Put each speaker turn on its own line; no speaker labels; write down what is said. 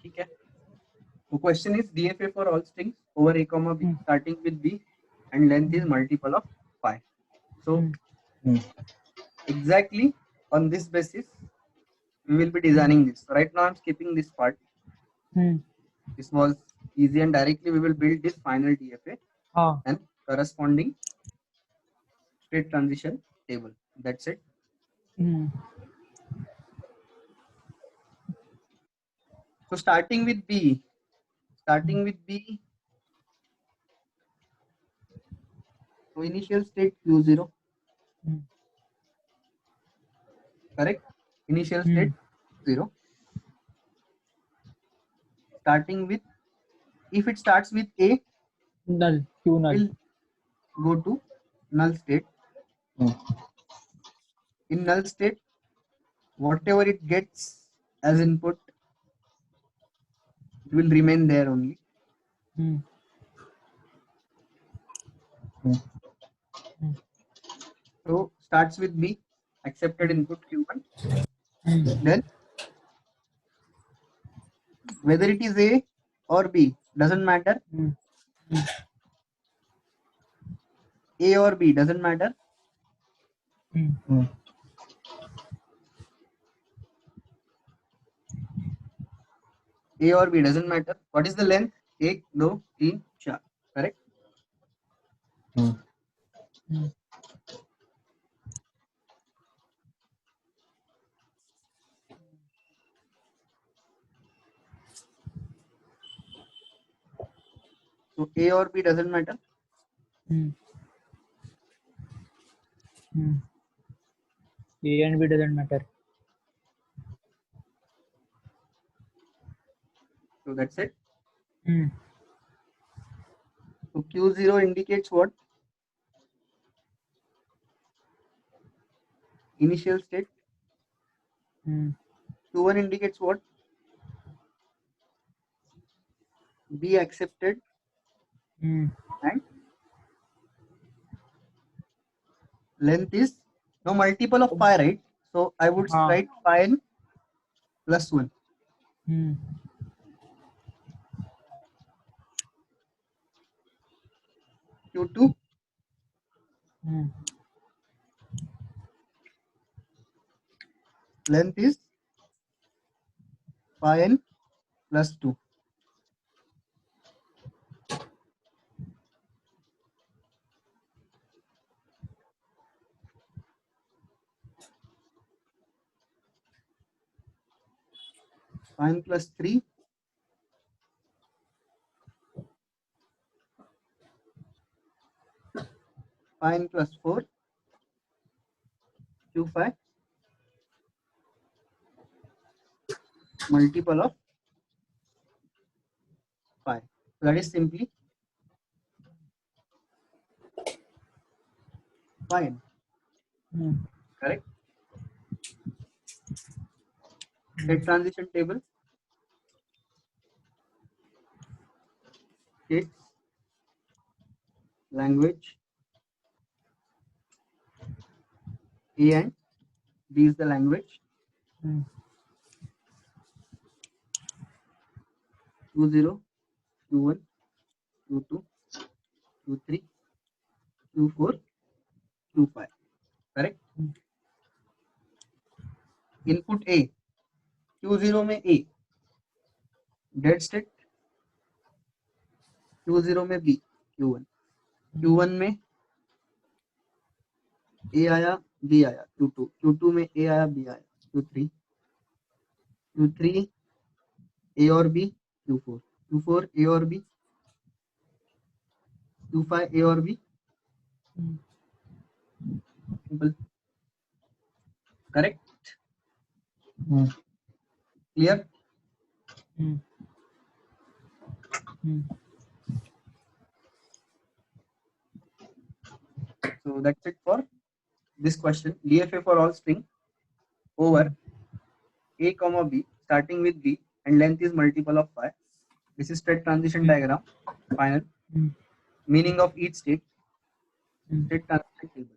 ठीक है. So question is DFA for all strings over a comma b starting with b and length is multiple of pi. So exactly on this basis we will be designing this. Right now I'm skipping this part. This was easy and directly we will build this final DFA and corresponding state transition table. That's it. So starting with B. So initial state Q0. Correct? Initial state 0. Starting with, if it starts with A,
null, Q null.
Will go to null state. In null state, whatever it gets as input, it will remain there only. So starts with B, accepted input Q1. Then whether it is A or B, doesn't matter. A or B, doesn't matter. A or B, doesn't matter. What is the length? 1, 2, 3, 4. Correct? So A or B doesn't matter.
A and B doesn't matter.
So that's it. So Q0 indicates what? Initial state. Q1 indicates what? B accepted. And length is no multiple of pi, right? So I would write pi n plus 1. Q2. Length is pi n plus 2. Pi n plus 3. Pi n plus 4. Q5. Multiple of pi. That is simply pi n. Correct? State transition table. States, language, A and B is the language. Q0, Q1, Q2, Q3, Q4, Q5. Correct? Input A. Q0 में A. Dead state. Q0 में B. Q1. Q1 में A आया, B आया. Q2. Q2 में A आया, B आया. Q3. Q3 A और B. Q4. Q4 A और B. Q5 A और B. Simple. Correct? Clear? So that's it for this question. DFA for all string over A comma B starting with B and length is multiple of pi. This is state transition diagram. Final. Meaning of each state. State transition table.